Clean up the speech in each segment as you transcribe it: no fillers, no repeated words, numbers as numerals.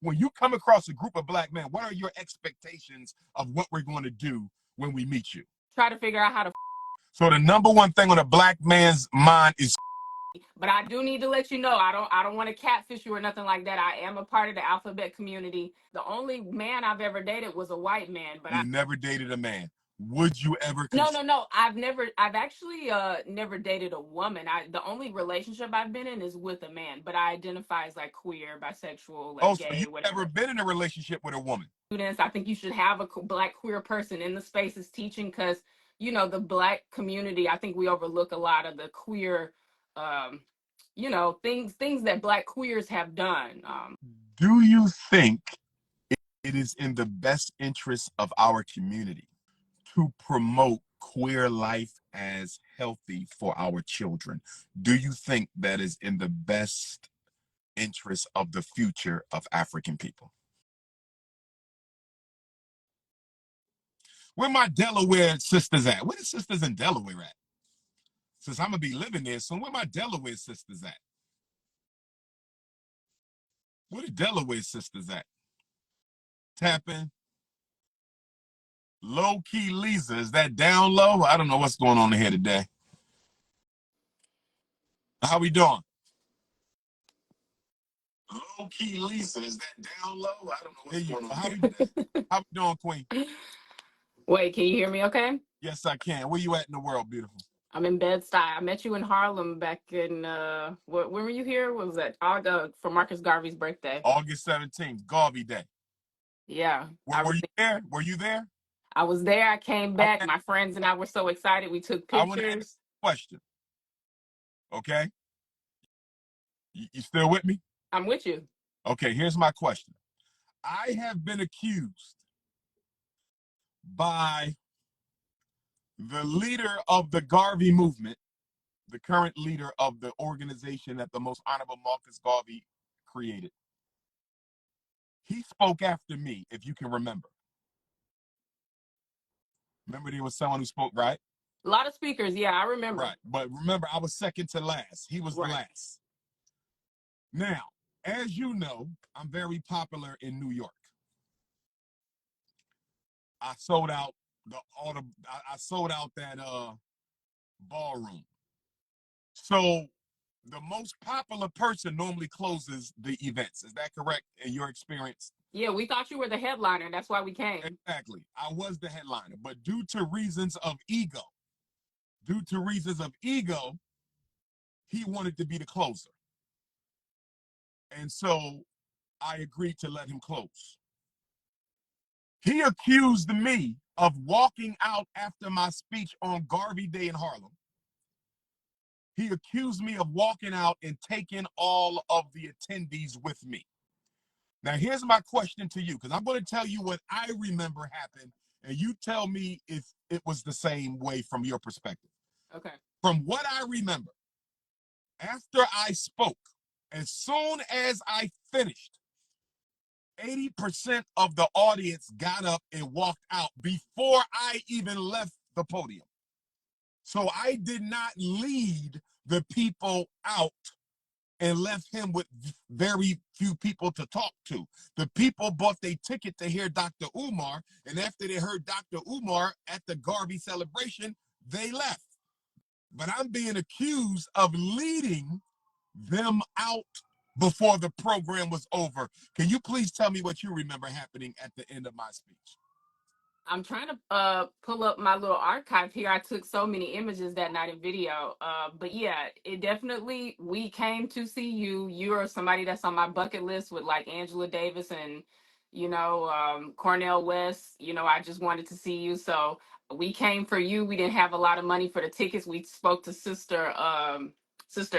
when you come across a group of black men, what are your expectations of what we're going to do when we meet you? Try to figure out how to. So the number one thing on a black man's mind is. But I do need to let you know, I don't want to catfish you or nothing like that. I am a part of the alphabet community. The only man I've ever dated was a white man, but You never dated a man. Would you ever no. I've actually never dated a woman. The only relationship I've been in is with a man, but I identify as like queer, bisexual, like Oh, so gay, you've never whatever. been in a relationship with a woman? Students, I think you should have a black queer person in the spaces teaching, because the black community, I think we overlook a lot of the queer um things that black queers have done. Do you think it is in the best interest of our community to promote queer life as healthy for our children? Do you think that is in the best interest of the future of African people? Where my Delaware sisters at? Where the sisters in Delaware at? Since I'm gonna be living there soon, where my Delaware sisters at? Where the Delaware sisters at? Tapping. Low key Lisa, is that down low? I don't know what's going on here today. How we doing? Low key Lisa, is that down low? I don't know what's going on. How we doing, Queen? Wait, can you hear me okay? Yes, I can. Where you at in the world, beautiful? I'm in Bed-Stuy. I met you in Harlem back in when were you here? What was that? For Marcus Garvey's birthday. August 17th, Garvey Day. Yeah. Were you there? Were you there? I was there. I came back. My friends and I were so excited. We took I want to ask a question. Okay? You still with me? I'm with you. Okay, here's my question. I have been accused by the leader of the Garvey movement, the current leader of the organization that the most honorable Marcus Garvey created. He spoke after me, if you can remember. Remember there was someone who spoke, right? A lot of speakers, yeah, I remember. Right, but remember, I was second to last. He was the last. Now, as you know, I'm very popular in New York. I sold out I sold out that ballroom. So the most popular person normally closes the events. Is that correct in your experience? Yeah, we thought you were the headliner. That's why we came. Exactly. I was the headliner, but due to reasons of ego, he wanted to be the closer. And so I agreed to let him close. He accused me of walking out after my speech on Garvey Day in Harlem. He accused me of walking out and taking all of the attendees with me. Now, here's my question to you, because I'm going to tell you what I remember happened, and you tell me if it was the same way from your perspective. Okay. From what I remember, after I spoke, as soon as I finished, 80% of the audience got up and walked out before I even left the podium. So I did not lead the people out and left him with very few people to talk to. The people bought their ticket to hear Dr. Umar, and after they heard Dr. Umar at the Garvey celebration, they left. But I'm being accused of leading them out before the program was over. Can you please tell me what you remember happening at the end of my speech? I'm trying to pull up my little archive here. I took so many images that night in video. But yeah, it definitely, we came to see you. You're somebody that's on my bucket list with like Angela Davis and, Cornel West. I just wanted to see you. So we came for you. We didn't have a lot of money for the tickets. We spoke to Sister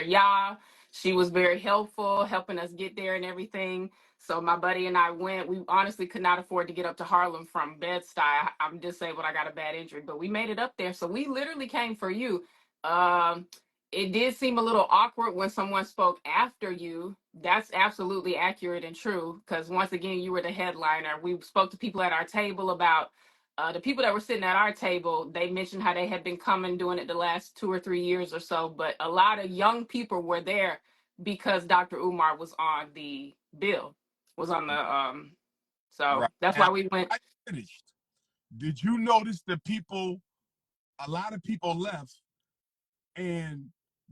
Ya. She was very helpful, helping us get there and everything. So my buddy and I went. We honestly could not afford to get up to Harlem from Bed-Stuy. I'm disabled. I got a bad injury, but we made it up there. So we literally came for you. Um, it did seem a little awkward when someone spoke after you. That's absolutely accurate and true, because once again, you were the headliner. We spoke to people at our table about the people that were sitting at our table. They mentioned how they had been coming, doing it the last 2 or 3 years or so, but a lot of young people were there because Dr. Umar was on the bill. was on the so Right. that's And why we went. I finished. Did you notice the people? A lot of people left, and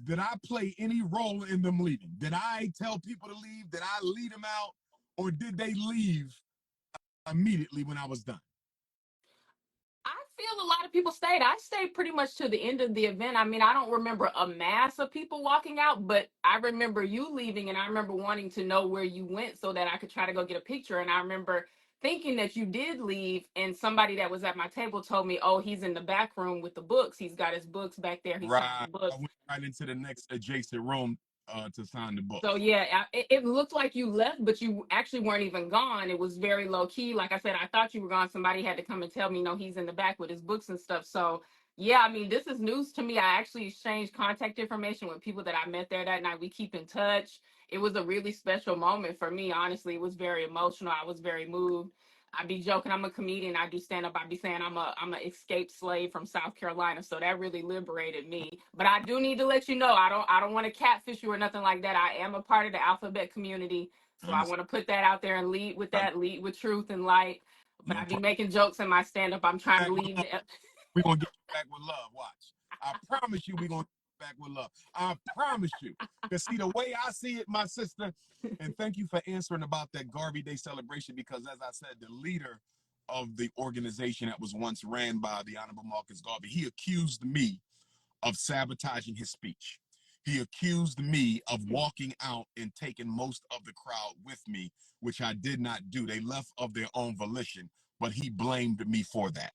did I play any role in them leaving? Did I tell people to leave? Did I lead them out, or did they leave immediately when I was done? I feel a lot of people stayed. I stayed pretty much to the end of the event. I mean, I don't remember a mass of people walking out, but I remember you leaving, and I remember wanting to know where you went so that I could try to go get a picture. And I remember thinking that you did leave, and somebody that was at my table told me, "Oh, he's in the back room with the books. He's got his books back there. He's signing Right. the I books." went right into the next adjacent room to sign the So books. yeah, it looked like you left, but you actually weren't even gone. It was very low key. Like I said, I thought you were gone. Somebody had to come and tell me, no, he's in the back with his books and stuff. So yeah, I mean, this is news to me. I actually exchanged contact information with people that I met there that night. We keep in touch. It was a really special moment for me. Honestly, it was very emotional. I was very moved. I be joking. I'm a comedian. I do stand up. I be saying I'm a escaped slave from South Carolina. So that really liberated me. But I do need to let you know I don't want to catfish you or nothing like that. I am a part of the alphabet community. I So I understand. want to put that out there and lead with Uh, that, lead with truth and light. But no I be problem. making jokes in my stand up. I'm trying to Back with leave love. the We're gonna get you back with love. Watch. I promise you we're gonna get you back with love. I promise you. Because see the way I see it, my sister, and thank you for answering about that Garvey Day celebration, because as I said, the leader of the organization that was once ran by the Honorable Marcus Garvey, he accused me of sabotaging his speech. He accused me of walking out and taking most of the crowd with me, which I did not do. They left of their own volition, but he blamed me for that.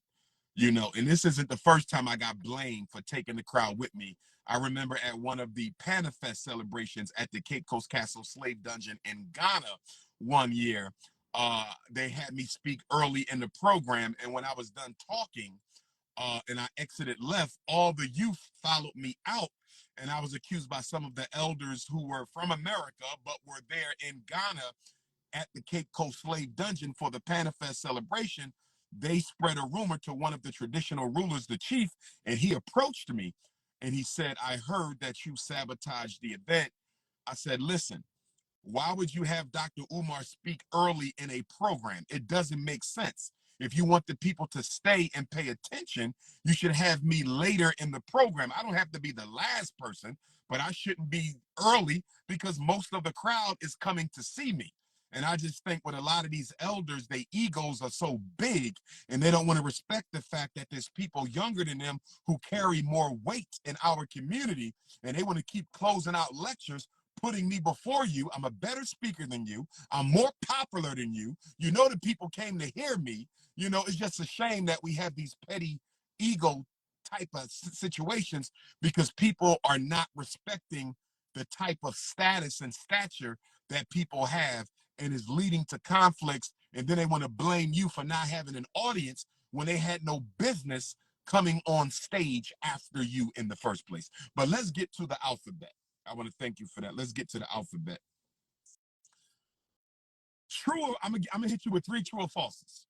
And this isn't the first time I got blamed for taking the crowd with me. I remember at one of the Panther celebrations at the Cape Coast Castle Slave Dungeon in Ghana one year, they had me speak early in the program, and when I was done talking, and I exited left, all the youth followed me out, and I was accused by some of the elders who were from America but were there in Ghana at the Cape Coast Slave Dungeon for the Panafest celebration. They spread a rumor to one of the traditional rulers, the chief, and he approached me and he said, "I heard that you sabotaged the event." I said, "Listen, why would you have Dr. Umar speak early in a program? It doesn't make sense. If you want the people to stay and pay attention, you should have me later in the program. I don't have to be the last person, but I shouldn't be early because most of the crowd is coming to see me." And I just think with a lot of these elders, their egos are so big and they don't want to respect the fact that there's people younger than them who carry more weight in our community, and they want to keep closing out lectures, putting me before you. I'm a better speaker than you. I'm more popular than you. The people came to hear me. It's just a shame that we have these petty ego type of situations because people are not respecting the type of status and stature that people have, and is leading to conflicts. And then they want to blame you for not having an audience when they had no business coming on stage after you in the first place. But let's get to the alphabet. I want to thank you for that. Let's get to the alphabet. True, I'm gonna hit you with three true or falses.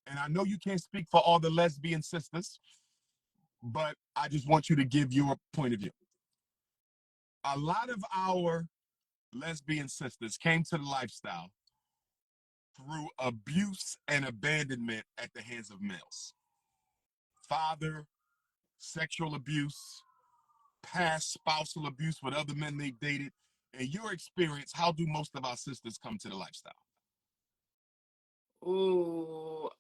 And I know you can't speak for all the lesbian sisters, but I just want you to give your point of view. A lot of our lesbian sisters came to the lifestyle through abuse and abandonment at the hands of males. Father, sexual abuse, past spousal abuse with other men they dated. In your experience, how do most of our sisters come to the lifestyle? ooh,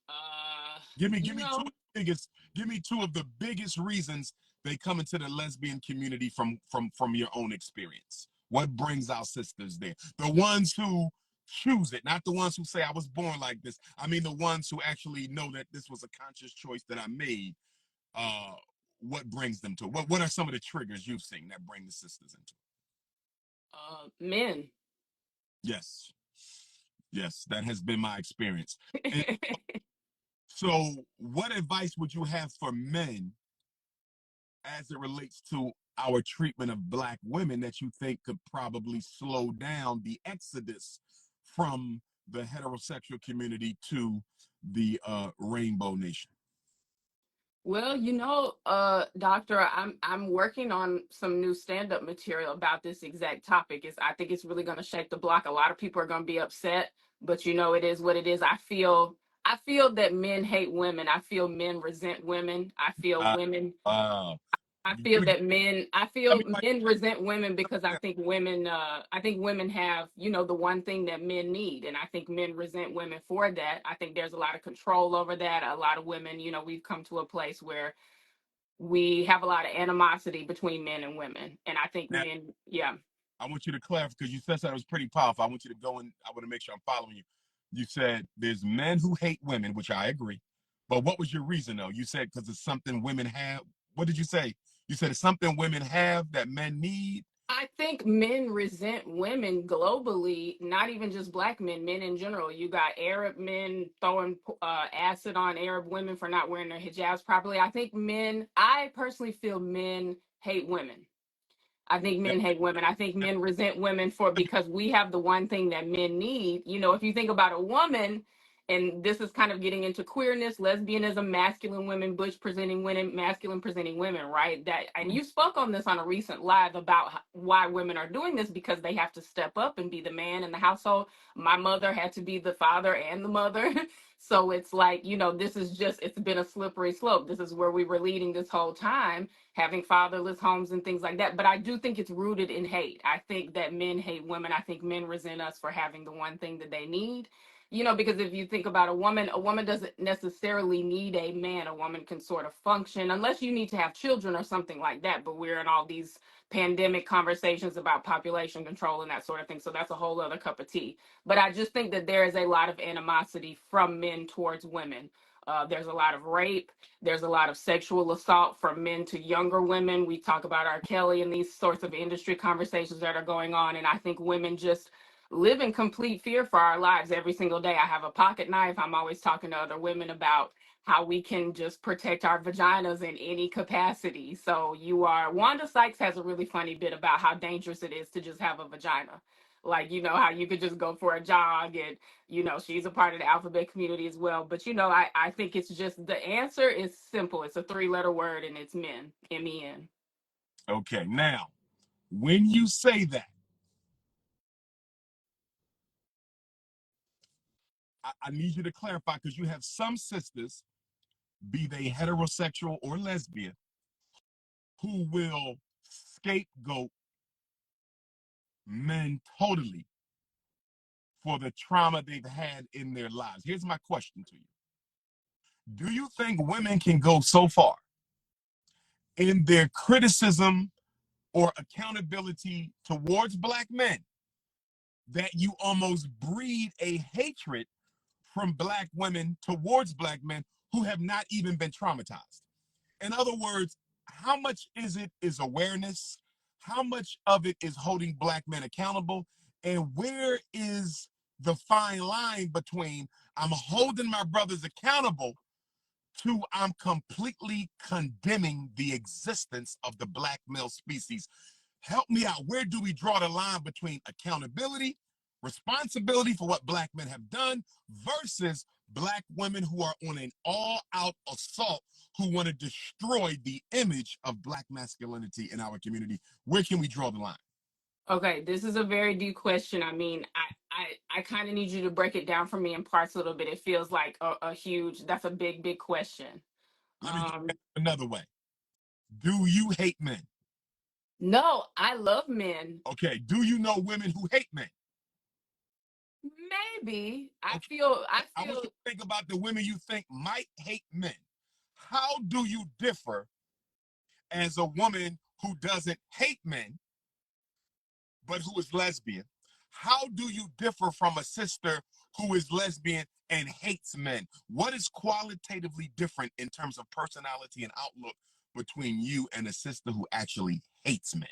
Give me you give me two of know, the biggest give me two of the biggest reasons they come into the lesbian community from your own experience. What brings our sisters there? The ones who choose it, not the ones who say I was born like this. I mean the ones who actually know that this was a conscious choice that I made. Uh what brings them to it? What are some of the triggers you've seen that bring the sisters into it? men. Yes. Yes, that has been my experience. And so what advice would you have for men as it relates to our treatment of black women that you think could probably slow down the exodus from the heterosexual community to the rainbow nation? Well, doctor, I'm working on some new stand-up material about this exact topic. I think it's really going to shake the block. A lot of people are going to be upset, but it is what it is. I feel that men hate women. I feel men resent women. I feel Uh, women. uh, I you, feel that men. I tell feel me what. men resent women because I think women. I think women have the one thing that men need, and I think men resent women for that. I think there's a lot of control over that. A lot of women. We've come to a place where we have a lot of animosity between men and women, and I think Now, men. Yeah. I want you to clarify because you said something that was pretty powerful. I want you to go and I want to make sure I'm following you. You said there's men who hate women, which I agree. But what was your reason though? You said because it's something women have. What did you say? You said it's something women have that men need. I think men resent women globally, not even just black men, men in general. You got Arab men throwing acid on Arab women for not wearing their hijabs properly. I personally feel men hate women. I think men hate women. I think men resent women because we have the one thing that men need. If you think about a woman, and this is kind of getting into queerness, lesbianism, masculine women, butch presenting women, masculine presenting women, right? And you spoke on this on a recent live about why women are doing this because they have to step up and be the man in the household. My mother had to be the father and the mother. So it's like, it's been a slippery slope. This is where we were leading this whole time, having fatherless homes and things like that. But I do think it's rooted in hate. I think that men hate women. I think men resent us for having the one thing that they need. Because if you think about a woman doesn't necessarily need a man. A woman can sort of function unless you need to have children or something like that. But we're in all these pandemic conversations about population control and that sort of thing. So that's a whole other cup of tea. But I just think that there is a lot of animosity from men towards women. There's a lot of rape. There's a lot of sexual assault from men to younger women. We talk about R. Kelly and these sorts of industry conversations that are going on. And I think women just live in complete fear for our lives every single day. I have a pocket knife. I'm always talking to other women about how we can just protect our vaginas in any capacity. So Wanda Sykes has a really funny bit about how dangerous it is to just have a vagina. Like, how you could just go for a jog and she's a part of the alphabet community as well. But I think it's just the answer is simple. It's a 3-letter word and it's men. MEN. Okay, now when you say that, I need you to clarify because you have some sisters, be they heterosexual or lesbian, who will scapegoat men totally for the trauma they've had in their lives. Here's my question to you. Do you think women can go so far in their criticism or accountability towards black men that you almost breed a hatred from black women towards black men who have not even been traumatized? In other words, how much is awareness? How much of it is holding black men accountable? And where is the fine line between I'm holding my brothers accountable to I'm completely condemning the existence of the black male species? Help me out. Where do we draw the line between accountability, responsibility for what black men have done versus black women who are on an all-out assault who want to destroy the image of black masculinity in our community? Where can we draw the line? Okay, this is a very deep question. I mean, I kind of need you to break it down for me in parts a little bit. It feels like that's a big, big question. Let me just Um, another way. Do you hate men? no, I love men. Okay. Do you know women who hate men? Maybe Okay. I I want feel you to think about the women you think might hate men. How do you differ as a woman who doesn't hate men, but who is lesbian? How do you differ from a sister who is lesbian and hates men? What is qualitatively different in terms of personality and outlook between you and a sister who actually hates men?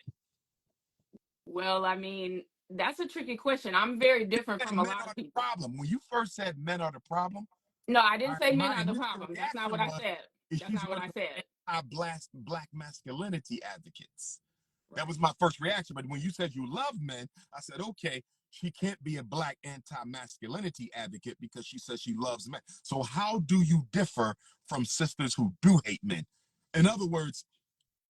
well, I mean, that's a tricky question. I'm very different from And a men lot are of the people. problem. When you first said men are the problem, No, I didn't say men my are the initial problem. That's not what reaction I was, said. is That's she's not what one I of said. the anti-black masculinity advocates. That Right. was my first reaction. But when you said you love men, I said, okay, she can't be a black anti-masculinity advocate because she says she loves men. So how do you differ from sisters who do hate men? In other words,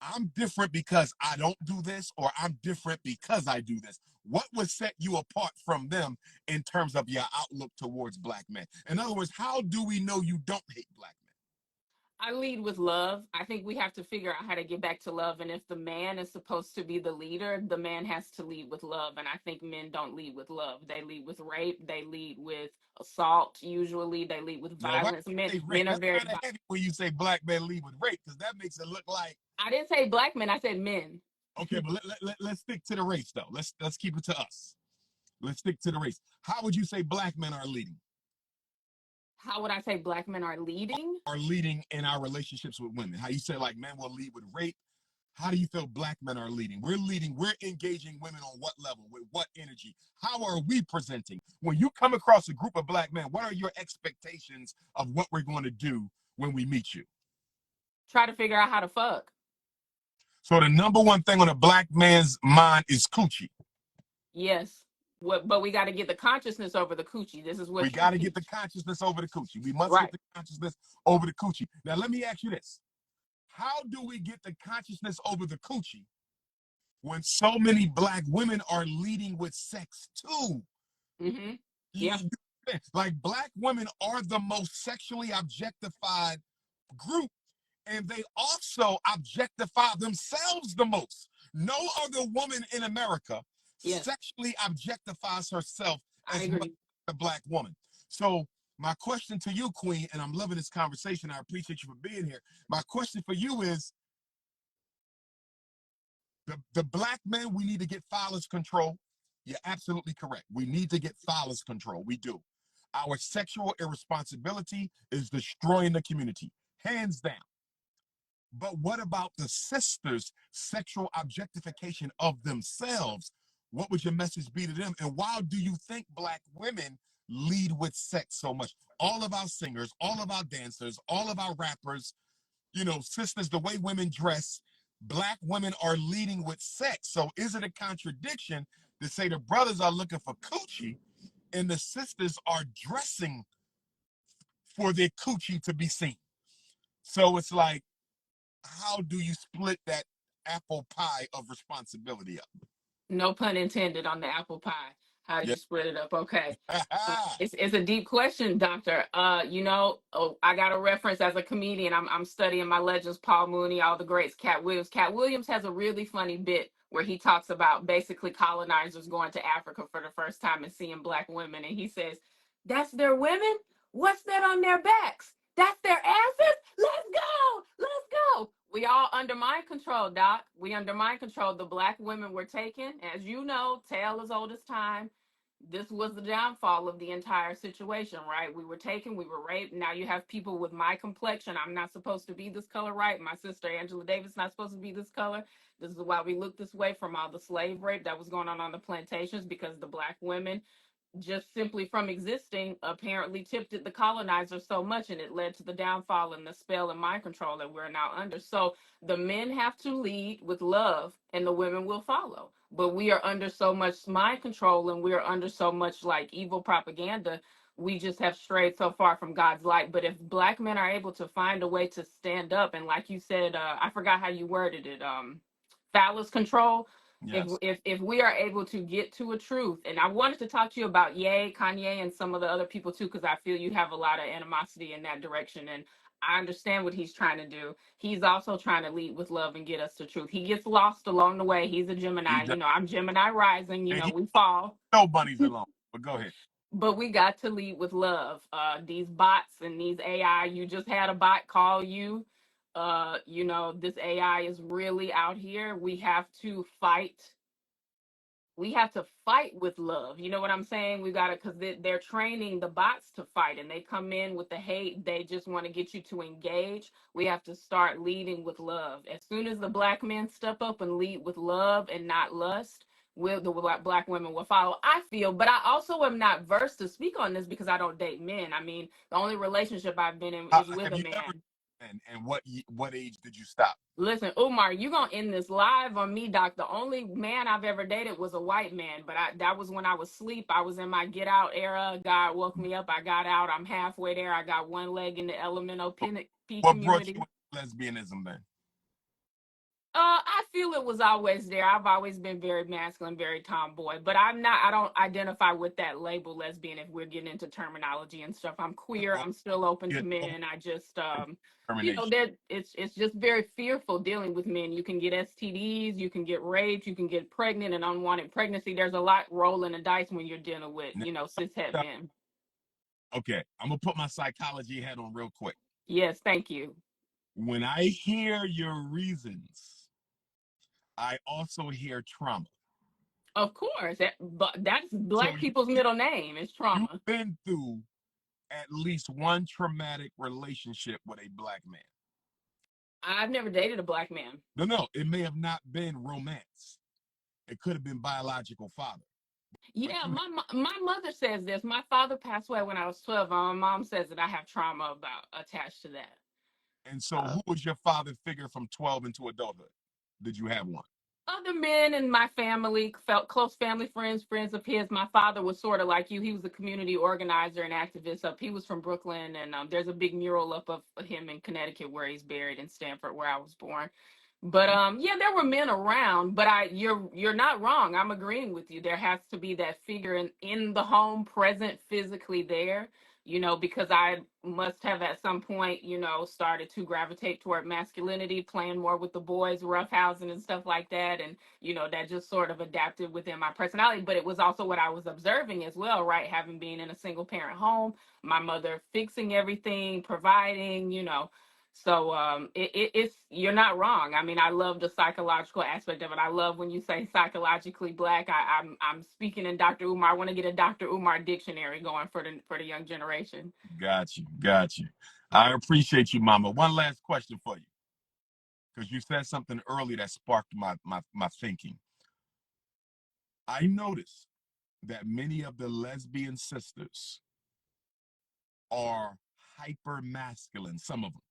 I'm different because I don't do this, or I'm different because I do this. What would set you apart from them in terms of your outlook towards black men? In other words, how do we know you don't hate black men? I lead with love. I think we have to figure out how to get back to love. And if the man is supposed to be the leader, the man has to lead with love. And I think men don't lead with love. They lead with rape. They lead with assault. Usually, they lead with Yo, why violence. Men, you say rape? men are That's very. kind of heavy when you say black men lead with rape, because that makes it look like, I didn't say black men. I said men. okay, but let's stick to the race though. Let's keep it to us. Let's stick to the race. How would you say black men are leading? How would I say black men are leading? Are leading in our relationships with women? How you say like men will lead with rape? How do you feel black men are leading? We're leading, we're engaging women on what level, with what energy? How are we presenting? When you come across a group of black men, what are your expectations of what we're going to do when we meet you? Try to figure out how to fuck. So the number one thing on a black man's mind is coochie. Yes. What, but we got to get the consciousness over the coochie. This is We what you got to get the teach. consciousness over the coochie. We must get Right. the consciousness over the coochie. Now, let me ask you this. How do we get the consciousness over the coochie when so many black women are leading with sex too? Mm-hmm. Yeah. You, like black women are the most sexually objectified group, and they also objectify themselves the most. No other woman in America Yes. sexually objectifies herself I as much agree. as a black woman. So my question to you, Queen, and I'm loving this conversation, I appreciate you for being here. My question for you is, the black men, we need to get phallus control. You're absolutely correct. We need to get phallus control. We do. Our sexual irresponsibility is destroying the community, hands down. But what about the sisters' sexual objectification of themselves? What would your message be to them? And why do you think black women lead with sex so much? All of our singers, all of our dancers, all of our rappers, sisters, the way women dress, black women are leading with sex. So is it a contradiction to say the brothers are looking for coochie and the sisters are dressing for their coochie to be seen? So it's like, how do you split that apple pie of responsibility up? No pun intended on the apple pie. How do Yeah. you spread it up? Okay. It's a deep question, Doctor. I got a reference as a comedian. I'm studying my legends, Paul Mooney, all the greats, Cat Williams. Cat Williams has a really funny bit where he talks about basically colonizers going to Africa for the first time and seeing black women, and he says, "That's their women. What's that on their backs? That's their asses. Let's go, let's go." We all under mind control, Doc. We under mind control. The black women were taken, as you know, tale as old as time. This was the downfall of the entire situation, right? We were taken, we were raped. Now you have people with my complexion. I'm not supposed to be this color, right? My sister Angela Davis not supposed to be this color. This is why we look this way from all the slave rape that was going on the plantations, because the black women, just simply from existing, apparently tipped the colonizers so much, and it led to the downfall and the spell and mind control that we're now under. So the men have to lead with love and the women will follow, but we are under so much mind control and we are under so much like evil propaganda. We just have strayed so far from God's light. But if black men are able to find a way to stand up, and like you said, I forgot how you worded it, phallus control. if Yes. if if we are able to get to a truth, and I wanted to talk to you about Ye, Kanye, and some of the other people too, because I feel you have a lot of animosity in that direction, and I understand what he's trying to do. He's also trying to lead with love and get us to truth. He gets lost along the way. He's a He Gemini. does. I'm Gemini rising. And he We fall, no bunnies alone. But go ahead. but we got to lead with love. These bots and these AI, you just had a bot call you. This AI is really out here. We have to fight with love. You know what I'm saying? We got to, because they're training the bots to fight, and they come in with the hate. They just want to get you to engage. We have to start leading with love. As soon as the black men step up and lead with love and not lust, the black women will follow, I feel. But I also am not versed to speak on this because I don't date men. I mean, the only relationship I've been in is with Have a you ever, man. and what age did you stop? Listen, Umar, you gonna end this live on me, Doc. The only man I've ever dated was a white man, but that was when I was asleep. I was in my get out era. God woke me up. I got out. I'm halfway there. I got one leg in the elemental P What brought community. you into lesbianism then? I feel it was always there. I've always been very masculine, very tomboy, but I don't identify with that label lesbian if we're getting into terminology and stuff. I'm queer. So I'm still open to get men. I just, termination. that it's just very fearful dealing with men. You can get STDs, you can get raped, you can get pregnant and unwanted pregnancy. There's a lot rolling the dice when you're dealing with, cishet men. Okay, I'm gonna put my psychology hat on real quick. Yes, thank you. When I hear your reasons, I also hear trauma. Of course, that's So black people's middle name is you've trauma. been through at least one traumatic relationship with a black man. I've never dated a black man. No, no, it may have not been romance. It could have been biological father. But Yeah, you my mother says this. My father passed away when I was 12. My mom says that I have trauma about attached to that. and so Uh, who was your father figure from 12 into adulthood? Did you have one? Other men in my family felt close family friends, friends of his. My father was sort of like you. He was a community organizer and activist. Up, he was from Brooklyn, and there's a big mural up of him in Connecticut where he's buried in Stamford, where I was born. But yeah, there were men around. But you're not wrong. I'm agreeing with you. There has to be that figure in the home, present physically there. Because I must have at some point, started to gravitate toward masculinity, playing more with the boys, roughhousing and stuff like that. And, that just sort of adapted within my personality. But it was also what I was observing as well, right? Having been in a single parent home, my mother fixing everything, providing, So it's you're not wrong. I mean, I love the psychological aspect of it. I love when you say psychologically black. I'm speaking in Dr. Umar. I want to get a Dr. Umar dictionary going for the young generation. Got you, got you. I appreciate you, Mama. One last question for you, because you said something early that sparked my thinking. I noticed that many of the lesbian sisters are hyper masculine. Some of them.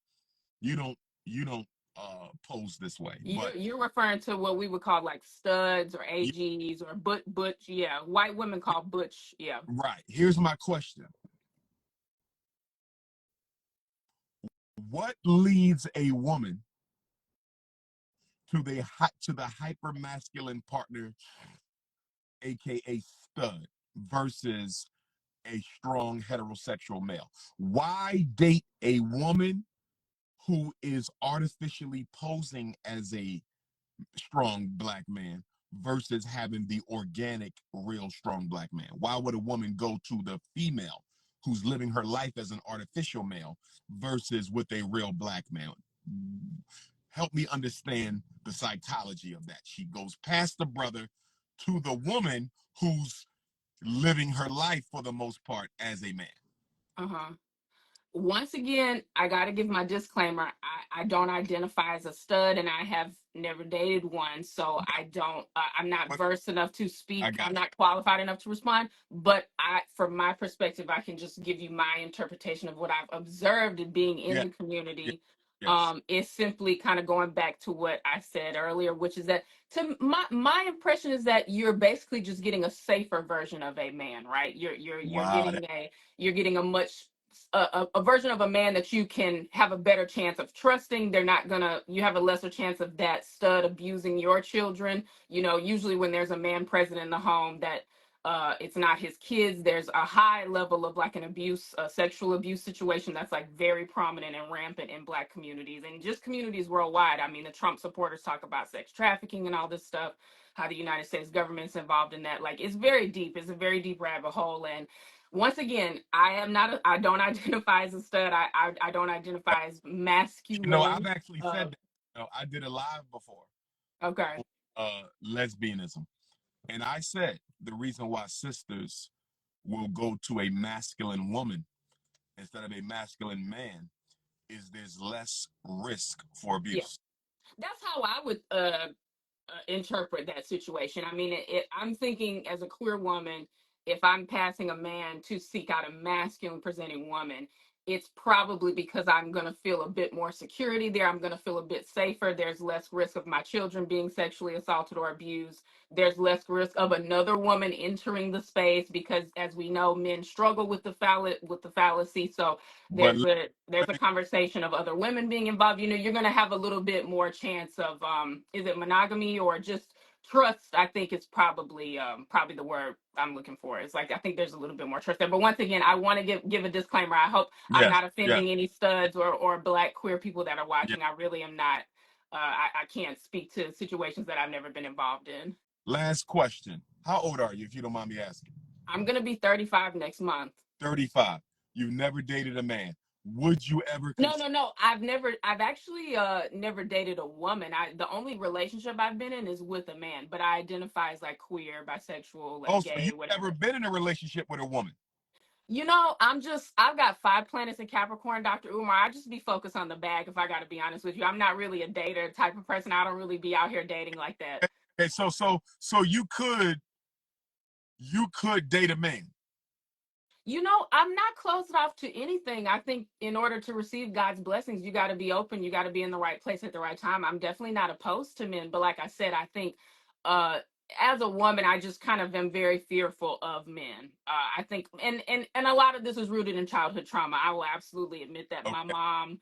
You don't pose this way, but You're referring to what we would call like studs or AGs or butch, yeah. White women call butch, yeah. right. Here's my question. What leads a woman to the hyper masculine partner, aka stud, versus a strong heterosexual male? Why date a woman who is artificially posing as a strong black man versus having the organic, real strong black man? Why would a woman go to the female who's living her life as an artificial male versus with a real black man? Help me understand the psychology of that. She goes past the brother to the woman who's living her life for the most part as a man. Uh-huh. Once again, I got to give my disclaimer. I don't identify as a stud and I have never dated one. So I'm not But versed enough to I speak. I'm got not qualified enough to respond. But from my perspective, I can just give you my interpretation of what I've observed in being you. in Yeah, the yeah, community. yes. It's simply kind of going back to what I said earlier, which is that to my impression is that you're basically just getting a safer version of a man, right? Wow. You're getting a much a version of a man that you can have a better chance of trusting. You have a lesser chance of that stud abusing your children. Usually when there's a man present in the home that it's not his kids, there's a high level of like an abuse, a sexual abuse situation that's like very prominent and rampant in black communities and just communities worldwide. I mean, the Trump supporters talk about sex trafficking and all this stuff, how the United States government's involved in that. Like, it's very deep. It's a very deep rabbit hole. And once again, I don't identify as a stud. I don't identify as I've masculine. actually said that. I did a live before Okay. lesbianism, and I said the reason why sisters will go to a masculine woman instead of a masculine man is there's less risk for Yeah. abuse. That's how I would interpret that situation. I mean, I'm thinking as a queer woman, if I'm passing a man to seek out a masculine presenting woman, it's probably because I'm going to feel a bit more security there. I'm going to feel a bit safer. There's less risk of my children being sexually assaulted or abused. There's less risk of another woman entering the space because, as we know, men struggle with the fallacy. So But there's a conversation of other women being involved. You know, you're going to have a little bit more chance of is it monogamy or just trust. I think it's probably the word I'm looking for. It's like I think there's a little bit more trust there. But once again, I want to give a disclaimer. I hope I'm yes, not yes, offending any studs or black queer people that are yes. watching. I really am not. I can't speak to situations that I've never been involved in. Last question. How old are you, if you don't mind me asking? I'm gonna be 35 next month. 35. You've never dated a man. Would you ever No, consider? no, no. I've actually never dated a woman. The only relationship I've been in is with a man, but I identify as like queer, bisexual, Oh, like so gay, you've never whatever. been in a relationship with a woman? You know, I've got 5 planets in Capricorn, Dr. Umar. I just be focused on the bag if I gotta be honest with you. I'm not really a dater type of person. I don't really be out here dating like that. Okay, so you could date a man. You know, I'm not closed off to anything. I think in order to receive God's blessings, you got to be open. You got to be in the right place at the right time. I'm definitely not opposed to men, but like I said, I think uh as a woman, I just kind of am very fearful of men. I think, and a lot of this is rooted in childhood trauma. I will absolutely admit that my Okay, mom,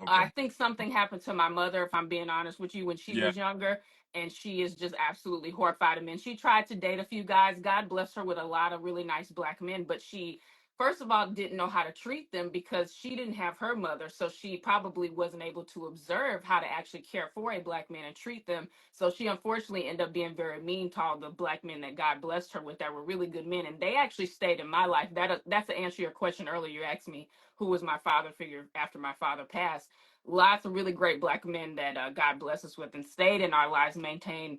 I okay. think something happened to my mother, if I'm being honest with you, when she Yeah. was younger, and she is just absolutely horrified of men. She tried to date a few guys. God bless her with a lot of really nice black men, but she, first of all, didn't know how to treat them because she didn't have her mother. So she probably wasn't able to observe how to actually care for a black man and treat them. So she unfortunately ended up being very mean to all the black men that God blessed her with that were really good men. And they actually stayed in my life. That's to answer your question earlier. You asked me who was my father figure after my father passed. Lots of really great black men that God blessed us with and stayed in our lives, maintained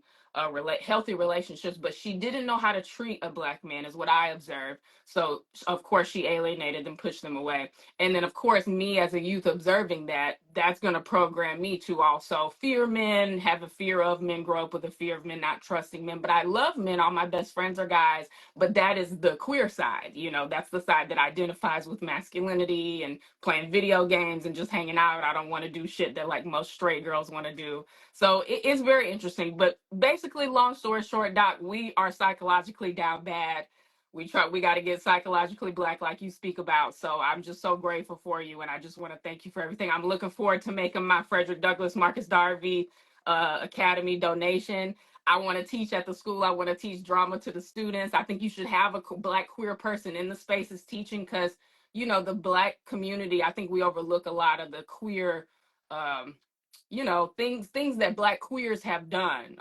healthy relationships, but she didn't know how to treat a black man, is what I observed. So, of course, she alienated them, pushed them away. And then, of course, me as a youth observing that, that's going to program me to also fear men, have a fear of men, grow up with a fear of men, not trusting men. But I love men. All my best friends are guys, but that is the queer side. You know, that's the side that identifies with masculinity and playing video games and just hanging out. I don't want to do shit that like most straight girls want to do. So it's very interesting. But basically, long story short, Doc, we are psychologically down bad. We got to get psychologically black like you speak about. So I'm just so grateful for you, and I just want to thank you for everything. I'm looking forward to making my Frederick Douglass Marcus Darby Academy donation. I want to teach at the school. I want to teach drama to the students. I think you should have a black queer person in the spaces teaching because, you know, the black community, I think we overlook a lot of the queer, um, you know, things that black queers have done.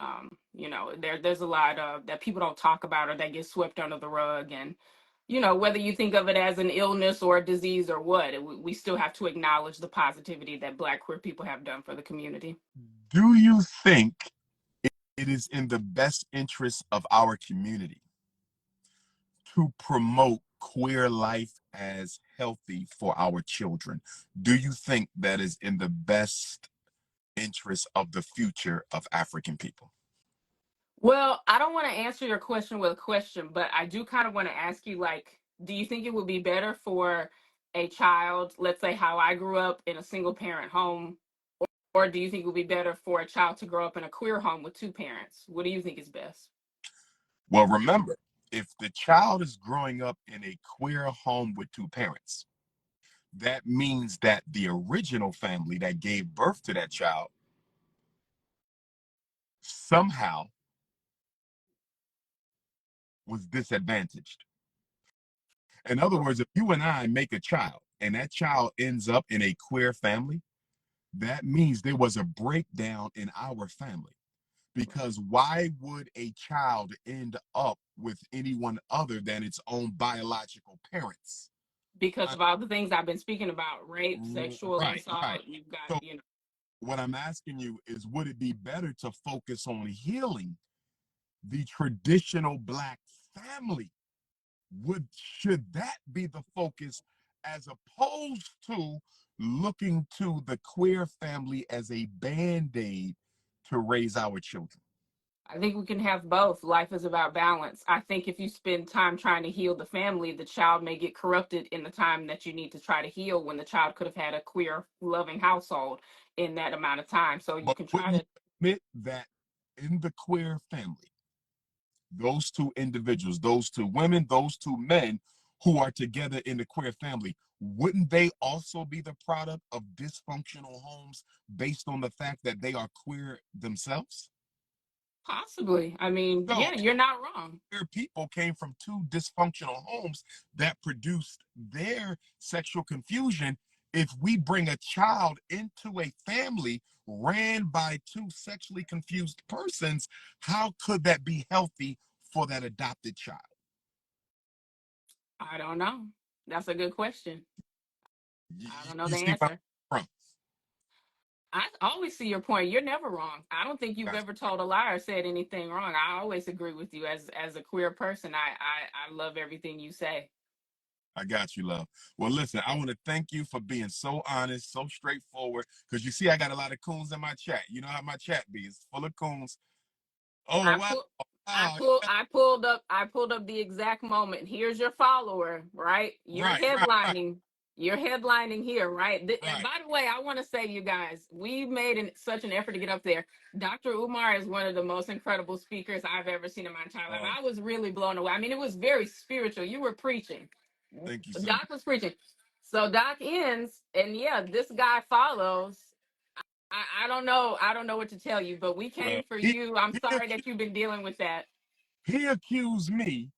You know, there's a lot of that people don't talk about or that get swept under the rug. And, you know, whether you think of it as an illness or a disease or what, we still have to acknowledge the positivity that black queer people have done for the community. Do you think it is in the best interest of our community to promote queer life as healthy for our children? Do you think that is in the best interest of the future of African people? Well, I don't want to answer your question with a question, but I do kind of want to ask you, like, do you think it would be better for a child, let's say how I grew up in a single parent home, or do you think it would be better for a child to grow up in a queer home with two parents? What do you think is best? Well, remember, if the child is growing up in a queer home with two parents, that means that the original family that gave birth to that child somehow was disadvantaged. In other words, if you and I make a child and that child ends up in a queer family, that means there was a breakdown in our family. Because why would a child end up with anyone other than its own biological parents? Because Uh, of all the things I've been speaking about, rape, sexual right, right. assault, you've got, So you know. what I'm asking you is, would it be better to focus on healing the traditional black family? Should that be the focus as opposed to looking to the queer family as a band-aid to raise our children? I think we can have both. Life is about balance. I think if you spend time trying to heal the family, the child may get corrupted in the time that you need to try to heal, when the child could have had a queer, loving household in that amount of time. So you But can try wouldn't to. you admit that in the queer family, those two individuals, those two women, those two men who are together in the queer family, wouldn't they also be the product of dysfunctional homes based on the fact that they are queer themselves? Possibly. I mean, So yeah, you're not wrong. queer people came from two dysfunctional homes that produced their sexual confusion. If we bring a child into a family ran by two sexually confused persons, how could that be healthy for that adopted child? I don't know. That's a good question. You, I don't know you the see where answer. I'm from? I always see your point. You're never wrong. I don't think you've Gotcha. ever told a lie or said anything wrong. I always agree with you as a queer person. I love everything you say. I got you, love. Well, listen, I want to thank you for being so honest, so straightforward. Because you see, I got a lot of coons in my chat. You know how my chat be? It's full of coons. Oh I wow, put wow, yeah. I pulled up the exact moment. Here's your follower, right? Right, right, right, You're headlining here, right? And right. by the way, I want to say, you guys, we made such an effort to get up there. Dr. Umar is one of the most incredible speakers I've ever seen in my entire life. Oh, I was really blown away. I mean, it was very spiritual. You were preaching. thank you so much. Doc was preaching. So Doc ends, and yeah, this guy follows. I don't know. I don't know what to tell you, but we Well, came for you. I'm he, sorry that you've been dealing with that. he accused me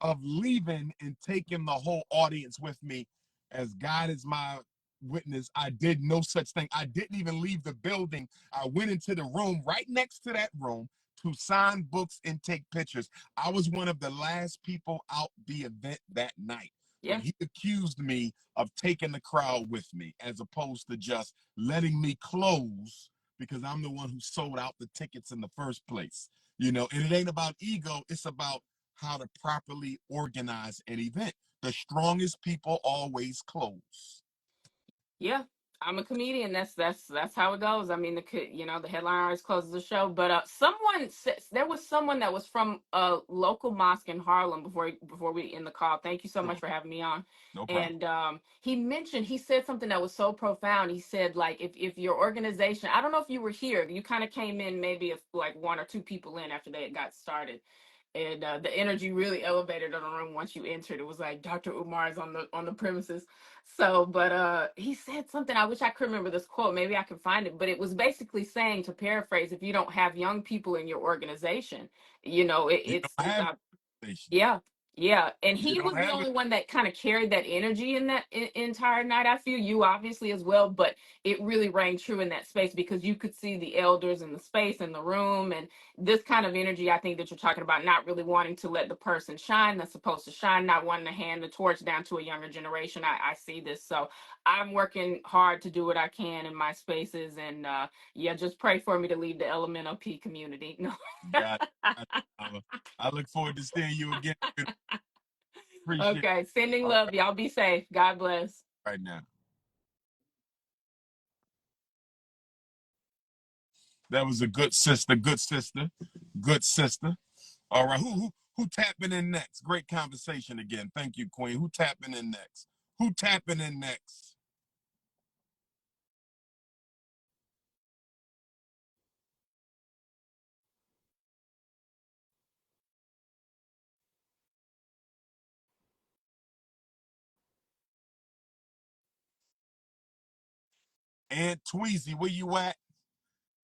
of leaving and taking the whole audience with me. As God is my witness, I did no such thing. I didn't even leave the building. I went into the room right next to that room to sign books and take pictures. I was one of the last people out the event that night. But Yeah. he accused me of taking the crowd with me as opposed to just letting me close because I'm the one who sold out the tickets in the first place. You know, and it ain't about ego, it's about how to properly organize an event. The strongest people always close. Yeah, I'm a comedian. That's how it goes. I mean, the headline always closes the show. But someone says there was someone that was from a local mosque in Harlem before we end the call. Thank you so much Sure, for having me on. no problem. And he said something that was so profound. He said, like, if your organization, I don't know if you were here, you kind of came in maybe if like one or two people in after they got started, and the energy really elevated in the room once you entered. It was like Dr. Umar is on the premises. So, but he said something. I wish I could remember this quote. Maybe I can find it. But it was basically saying, to paraphrase, if you don't have young people in your organization, You don't it's have station. yeah, yeah. And You he don't was the have it. only one that kind of carried that energy in that entire night. I feel you obviously as well, but it really rang true in that space because you could see the elders in the space in the room, and this kind of energy I think that you're talking about, not really wanting to let the person shine that's supposed to shine, not wanting to hand the torch down to a younger generation. I see this. So I'm working hard to do what I can in my spaces, and yeah, just pray for me to lead the elemental P community. No. Got it. I look forward to seeing you again. Appreciate it. Okay, sending All love. right, Y'all be safe. God bless. right now. That was a good sister, good sister, good sister. All right, who tapping in next? Great conversation again. Thank you, Queen. Who tapping in next? Who tapping in next? And Tweezy, where you at?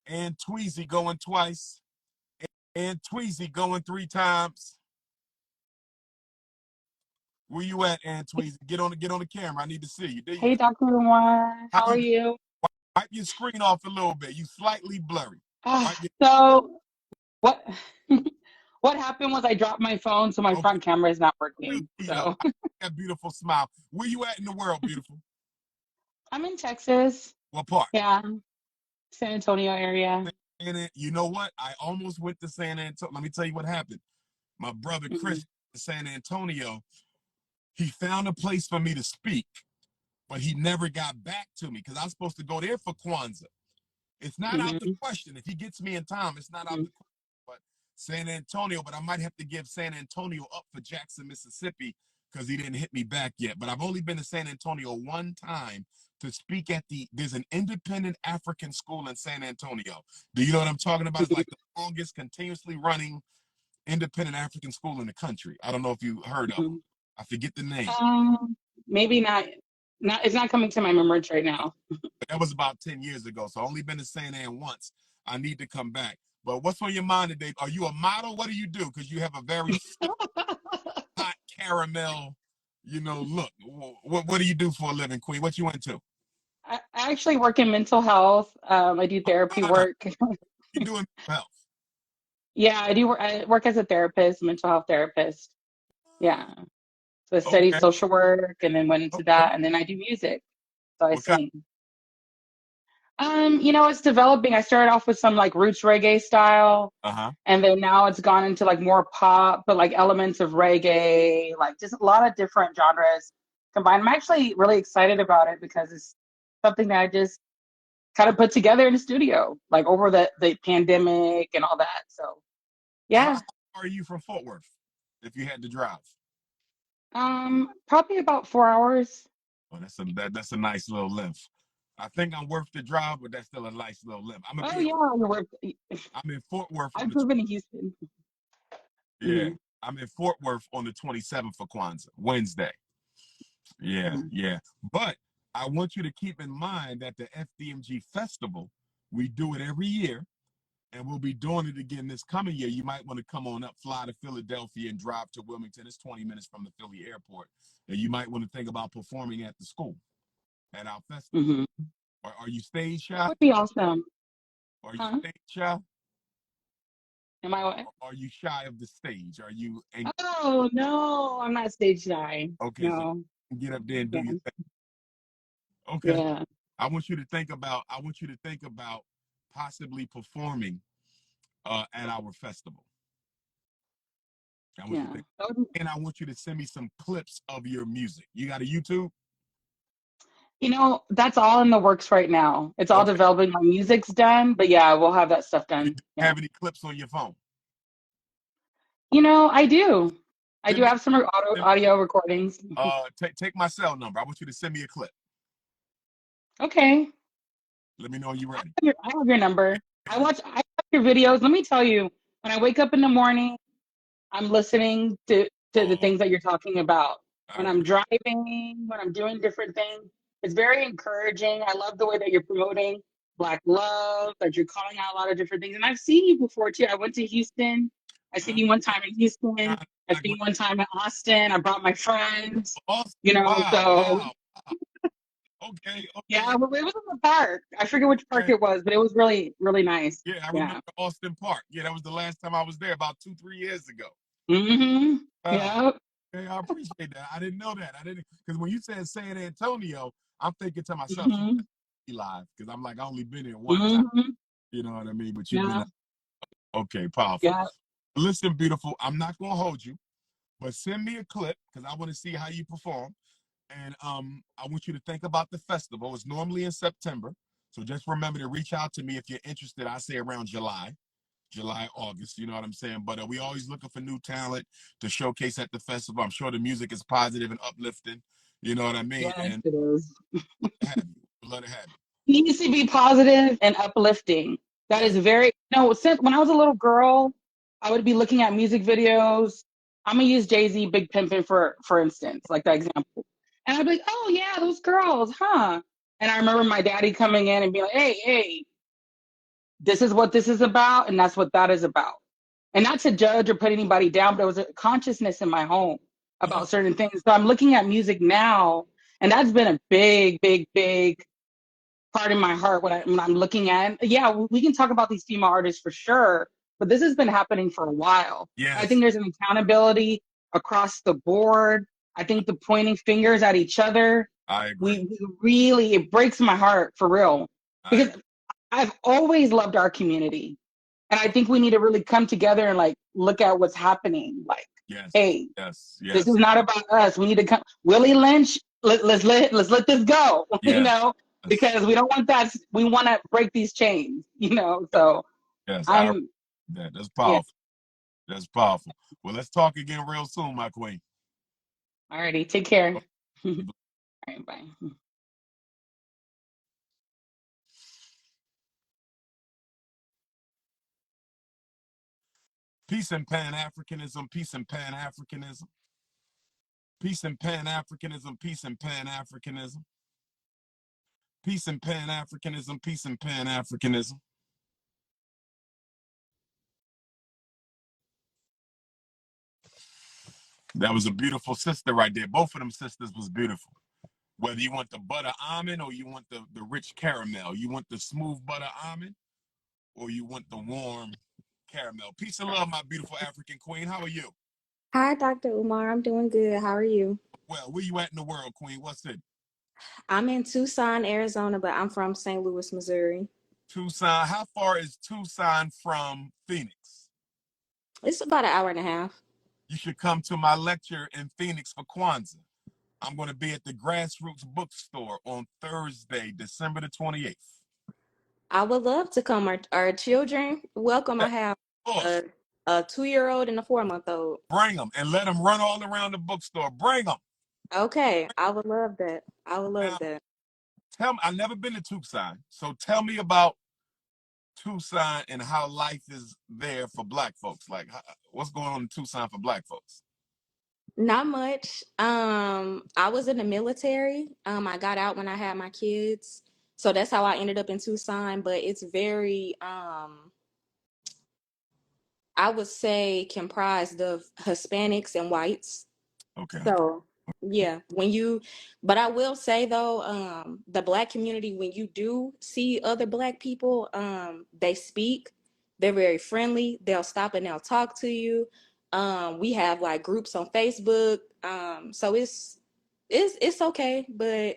And Tweezy going twice. And Tweezy going three times. Where you at, and Tweezy? Get on the camera. I need to see you. There you Hey, go. Dr. Umar, How how are you you? wipe your screen off a little bit? You slightly blurry. Wipe your So what what happened was I dropped my phone, so my okay. front camera is not Really, working. you know, So that beautiful smile. Where you at in the world, beautiful? I'm in Texas. What part? Yeah, San Antonio area. You know what? I almost went to San Antonio. Let me tell you what happened. My brother Hmm. Chris in San Antonio, he found a place for me to speak, but he never got back to me because I was supposed to go there for Kwanzaa. It's not out the Hmm. question. If he gets me in time, it's not out Hmm. the question. But San Antonio, but I might have to give San Antonio up for Jackson, Mississippi, because he didn't hit me back yet. But I've only been to San Antonio one time to speak at there's an independent African school in San Antonio. Do you know what I'm talking about? It's like the longest continuously running independent African school in the country. I don't know if you heard of them. I forget the name. Maybe not. It's not coming to my remembrance right now. But that was about 10 years ago. So I've only been to San Ann once. I need to come back. But what's on your mind today? Are you a model? What do you do? Because you have a very hot caramel, look. What do you do for a living, Queen? What you into? I actually work in mental health. I do therapy work. You doing health? Yeah, I do. I work as a therapist, mental health therapist. Yeah. So I studied Okay. social work and then went into that, and then I do music. So I What kind? sing. It's developing. I started off with some like roots reggae style, and then now it's gone into like more pop, but like elements of reggae, like just a lot of different genres combined. I'm actually really excited about it because it's something that I just kind of put together in the studio, like over the pandemic and all that. So yeah. How far are you from Fort Worth, if you had to drive? Probably about 4 hours. Well, that's a nice little lift. I think I'm worth the drive, but that's still a nice little lift. Oh yeah, you're worth. I'm in Fort Worth on I've driven to Houston. yeah. I'm in Fort Worth on the 27th for Kwanzaa, Wednesday. Yeah, yeah. But I want you to keep in mind that the FDMG Festival, we do it every year, and we'll be doing it again this coming year. You might want to come on up, fly to Philadelphia, and drive to Wilmington. It's 20 minutes from the Philly airport. And you might want to think about performing at the school at our festival. Are you stage shy? That would be awesome. Are you stage shy? Am I what? Are you shy of the stage? Are you? Oh no, I'm not stage shy. Okay, No. so get up there and do your thing. Okay. Yeah. I want you to think about possibly performing at our festival. I want you to think, and I want you to send me some clips of your music. You got a YouTube? That's all in the works right now. It's all developing. My music's done, but yeah, we'll have that stuff done. Do you have any clips on your phone? I do. I do have some audio recordings. Take my cell number. I want you to send me a clip. Okay. Let me know when you're ready. I have your number. I watch your videos. Let me tell you, when I wake up in the morning, I'm listening to the things that you're talking about. When I'm driving, when I'm doing different things, it's very encouraging. I love the way that you're promoting Black love, that you're calling out a lot of different things. And I've seen you before too. I went to Houston. I seen you one time in Houston. I seen you one time in Austin. I brought my friends. Wow. Okay. Yeah, well, it was in the park. I forget which park it was, but it was really, really nice. Yeah, I remember Austin Park. Yeah, that was the last time I was there, about 2-3 years ago. Yeah. Okay, I appreciate that. I didn't know that. I didn't, because when you said San Antonio, I'm thinking to myself, live, because I'm like, I only been here one time. You know what I mean? But you've been okay, powerful. Yeah. Listen, beautiful. I'm not gonna hold you, but send me a clip because I want to see how you perform. And I want you to think about the festival. It's normally in September. So just remember to reach out to me if you're interested. I say around July, August, you know what I'm saying? But we always looking for new talent to showcase at the festival. I'm sure the music is positive and uplifting. You know what I mean? Yes, and it is. Let it happen. It needs to be positive and uplifting. That is very, since when I was a little girl, I would be looking at music videos. I'm going to use Jay-Z, Big Pimpin' for instance, like that example. And I'd be like, oh yeah, those girls, huh? And I remember my daddy coming in and being like, hey, this is what this is about, and that's what that is about. And not to judge or put anybody down, but there was a consciousness in my home about certain things. So I'm looking at music now, and that's been a big, big, big part in my heart when I'm looking at it. Yeah, we can talk about these female artists for sure, but this has been happening for a while. Yes. I think there's an accountability across the board. I think the pointing fingers at each other. I agree. We really, it breaks my heart for real. Because I've always loved our community. And I think we need to really come together and like look at what's happening. Like, hey, this is not about us. We need to come. Willie Lynch, let's let this go. Because we don't want that. We want to break these chains. So that's powerful. That's powerful. Well, let's talk again real soon, my queen. Alrighty, take care. All right, bye. Peace and Pan-Africanism, peace and Pan-Africanism. Peace and Pan-Africanism, peace and Pan-Africanism. Peace and Pan-Africanism, peace and Pan-Africanism. That was a beautiful sister right there. Both of them sisters was beautiful. Whether you want the butter almond or you want the rich caramel, you want the smooth butter almond or you want the warm caramel. Peace and love, my beautiful African queen. How are you? Hi, Dr. Umar. I'm doing good. How are you? Well, where you at in the world, queen? What's it? I'm in Tucson, Arizona, but I'm from St. Louis, Missouri. Tucson. How far is Tucson from Phoenix? It's about an hour and a half. You should come to my lecture in Phoenix for Kwanzaa. I'm going to be at the Grassroots Bookstore on Thursday, December the 28th. I would love to come. Our children welcome. Yeah, I have of course. a 2-year-old and a 4-month-old. Bring them and let them run all around the bookstore. Bring them. Okay, I would love that. I would love Now, that. tell me, I've never been to Tucson, so tell me about Tucson and how life is there for Black folks. Like, what's going on in Tucson for Black folks? Not much. I was in the military. I got out when I had my kids, so that's how I ended up in Tucson. But it's very, I would say, comprised of Hispanics and whites. Okay. So yeah, but I will say though, the Black community, when you do see other Black people, they speak, they're very friendly, they'll stop and they'll talk to you. We have like groups on Facebook. So it's okay, but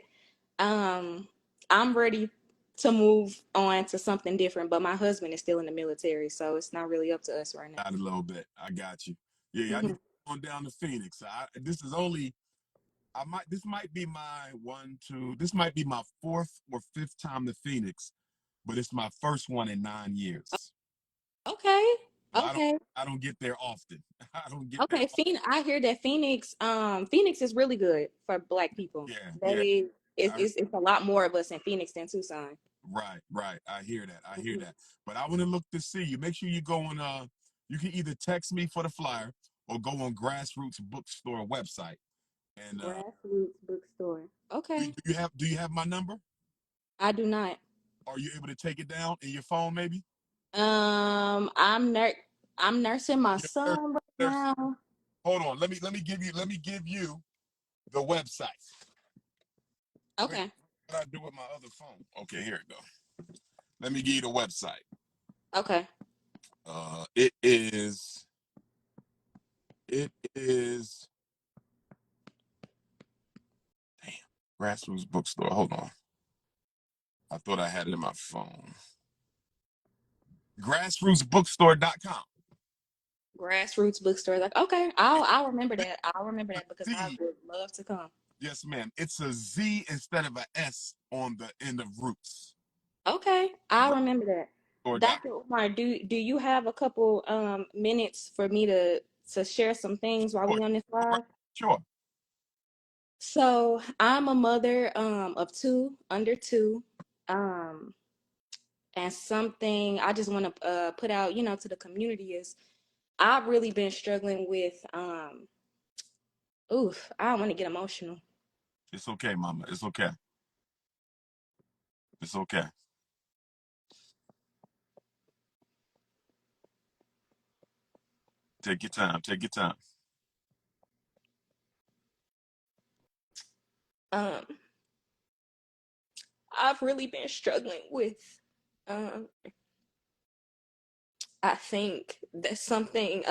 I'm ready to move on to something different. But my husband is still in the military, so it's not really up to us right now. Got a little bit. I got you. Yeah, I need Mhm. to go on down to Phoenix. This is only this might be my one, two, this might be my fourth or fifth time to Phoenix, but it's my first one in 9 years. Okay. So Okay. I don't get there often. I don't get there Okay, often. I hear that Phoenix is really good for Black people. Yeah, yeah. They I, it's a lot more of us in Phoenix than Tucson. right, right. I hear that. I hear Mhm. that. But I want to look to see you. Make sure you go on you can either text me for the flyer or go on Grassroots Bookstore website. And Grassroots bookstore. Okay. do you have my number? I do not. Are you able to take it down in your phone maybe? Um, I'm nur I'm nursing my Your nurse, son right nurse. now. Hold on. Let me give you the website. Wait, Okay. what I do with my other phone? Okay, here it go. Let me give you the website. Okay. It is damn, Grassroots Bookstore. Hold on. I thought I had it in my phone. Grassrootsbookstore.com. Grassroots bookstore. Like, okay, I'll remember that. I'll remember that because I Z, would love to come. yes, ma'am. It's a Z instead of a S on the end of roots. Okay, I'll remember that. Grassrootsbookstore.com. Dr. Umar, do you have a couple minutes for me to share some things while Sure, we on this live? sure. So I'm a mother of two, under two. Um, and something I just want to put out, to the community is I've really been struggling with oof, I don't want to get emotional. It's okay, mama. It's okay. It's okay. Take your time. Take your time. Um, I've really been struggling with um I think that's something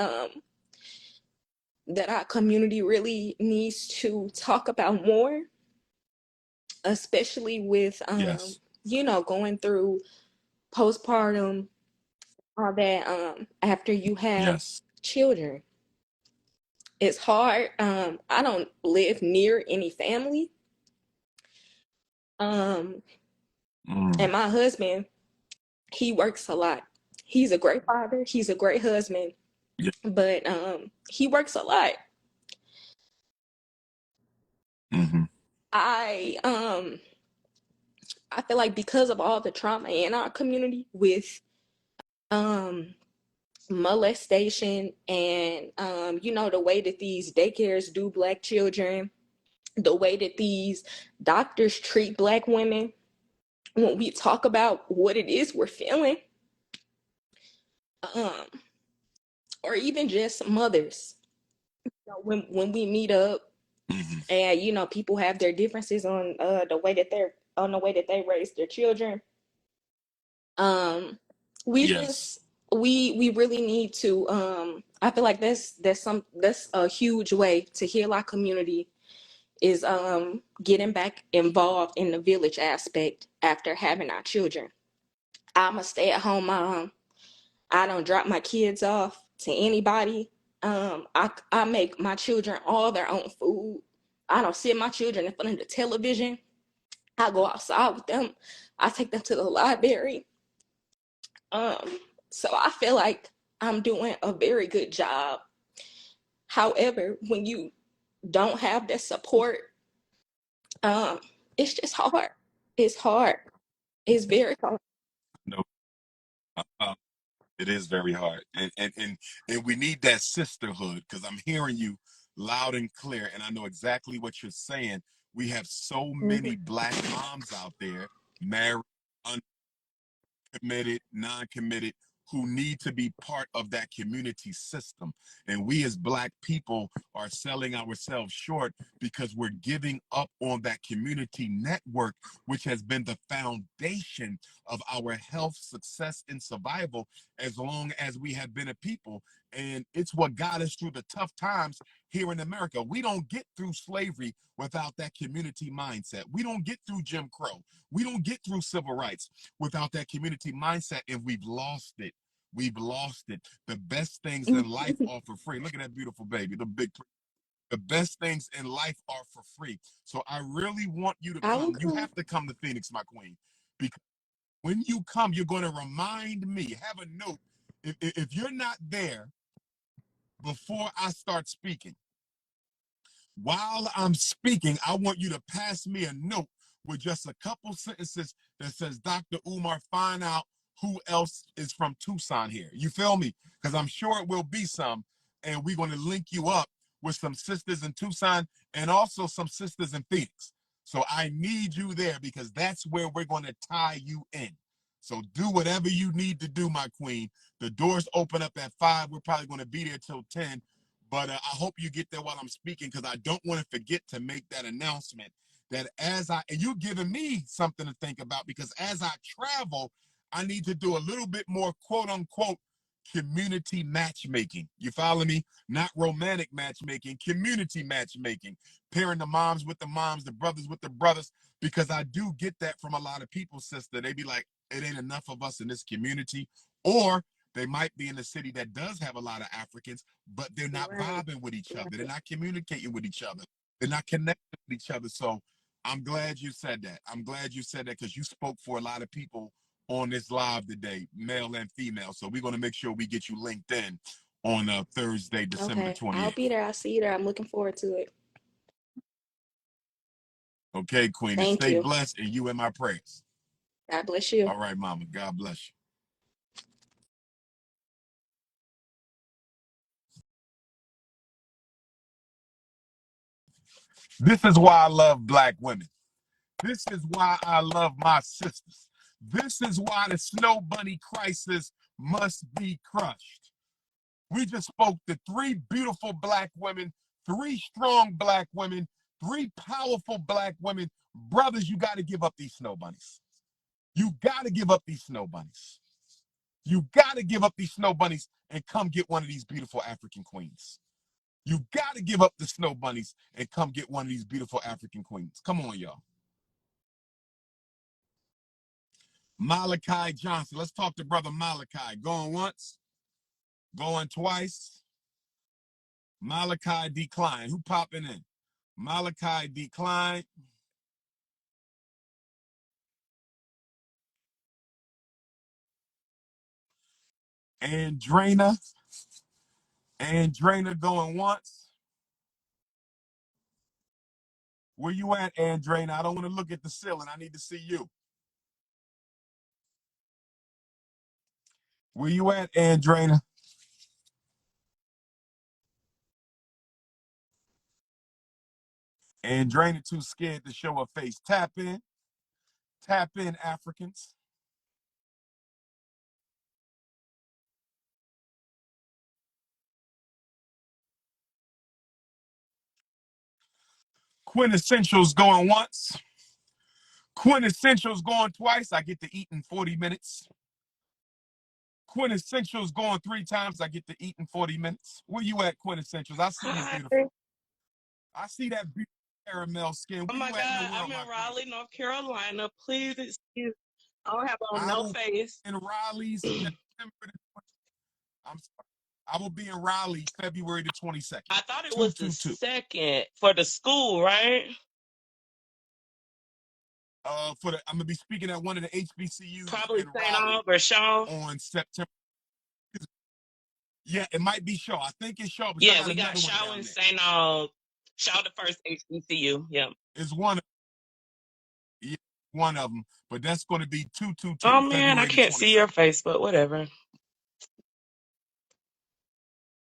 that our community really needs to talk about more, especially with Yes. going through postpartum, all that after you have Yes. children. It's hard. I don't live near any family. Um, Mm, and my husband, he works a lot. He's a great father, he's a great husband, Yeah. but he works a lot. Mm-hmm. I I feel like because of all the trauma in our community with um molestation and the way that these daycares do black children, the way that these doctors treat black women, when we talk about what it is we're feeling, um or even just mothers, when we meet up Mm-hmm. and people have their differences on the way that they raise their children. um we Yes. just we really need to, I feel like that's a huge way to heal our community, is getting back involved in the village aspect after having our children. I'm a stay-at-home mom. I don't drop my kids off to anybody. I make my children all their own food. I don't sit my children in front of the television. I go outside with them. I take them to the library. So I feel like I'm doing a very good job. However, when you don't have that support, um, it's just hard. It's hard. It's very hard. No. It is very hard, and we need that sisterhood because I'm hearing you loud and clear, and I know exactly what you're saying. We have so Mhm. many black moms out there, married, committed, non-committed, who need to be part of that community system. And we as black people are selling ourselves short because we're giving up on that community network, which has been the foundation of our health, success, and survival as long as we have been a people. And it's what got us through the tough times here in America. We don't get through slavery without that community mindset. We don't get through Jim Crow. We don't get through civil rights without that community mindset, and we've lost it. We've lost it. The best things in life are for free. Look at that beautiful baby, the best things in life are for free. So I really want you to I will come. You come. have to come to Phoenix, my queen, because when you come, you're going to remind me. Have a note. If you're not there before I start speaking, while I'm speaking, I want you to pass me a note with just a couple sentences that says, Dr. Umar, find out who else is from Tucson here. You feel me? Because I'm sure it will be some. And we're going to link you up with some sisters in Tucson and also some sisters in Phoenix. So I need you there because that's where we're going to tie you in. So do whatever you need to do, my queen. The doors open up at 5. We're probably going to be there till 10. But I hope you get there while I'm speaking because I don't want to forget to make that announcement that and you're giving me something to think about because as I travel, I need to do a little bit more quote unquote community matchmaking. You follow me? Not romantic matchmaking, community matchmaking. Pairing the moms with the moms, the brothers with the brothers, because I do get that from a lot of people, sister. They be like, it ain't enough of us in this community. Or they might be in a city that does have a lot of Africans, but they're not Right. vibing with each other. They're not communicating with each other. They're not connecting with each other. So I'm glad you said that. I'm glad you said that because you spoke for a lot of people on this live today, male and female. So we're going to make sure we get you linked in on Thursday, December the Okay. I'll 28th. be there. I'll see you there. I'm looking forward to it. Okay, Queen, and Thank stay you. blessed and you in my prayers. God bless you. All right, Mama. God bless you. This is why I love black women. This is why I love my sisters. This is why the snow bunny crisis must be crushed. We just spoke to 3 beautiful black women, 3 strong black women, 3 powerful black women. Brothers, you got to give up these snow bunnies. You got to give up these snow bunnies. You got to give up these snow bunnies and come get one of these beautiful African queens. You got to give up the snow bunnies and come get one of these beautiful African queens. Come on, y'all. Malachi Johnson. Let's talk to brother Malachi. Going once, going twice. Malachi decline. Who popping in? Malachi decline. Andrena. Andrena going once. Where you at, Andrena? I don't want to look at the ceiling. I need to see you. Where you at, Andrena? Andrena too scared to show her face. Tap in, Africans. Quintessential's going once. Quintessential's going twice. I get to eat in 40 minutes. Quintessential's going 3 times. I get to eat in 40 minutes. Where you at, Quintessentials? I see you, Hi. beautiful. I see that beautiful caramel skin. Oh Where my you at in the God, world, I'm my in queen? Raleigh, North Carolina. Please excuse. I don't have on I no will face. be in Raleigh September the 20th. I'm sorry. I will be in Raleigh February the 22nd. I thought it was the 222. second for the school, right? I'm gonna be speaking at one of the HBCUs Probably in St. Raleigh Aug or Shaw. on September. Yeah, it might be Shaw. I think it's Shaw, but y'all Yeah, got we got another one Shaw down and there. St. Aug. Shaw the first HBCU. Yeah. It's yeah, one of them, but that's going to be 222 Oh man, I February the can't see your 22nd. face, but whatever.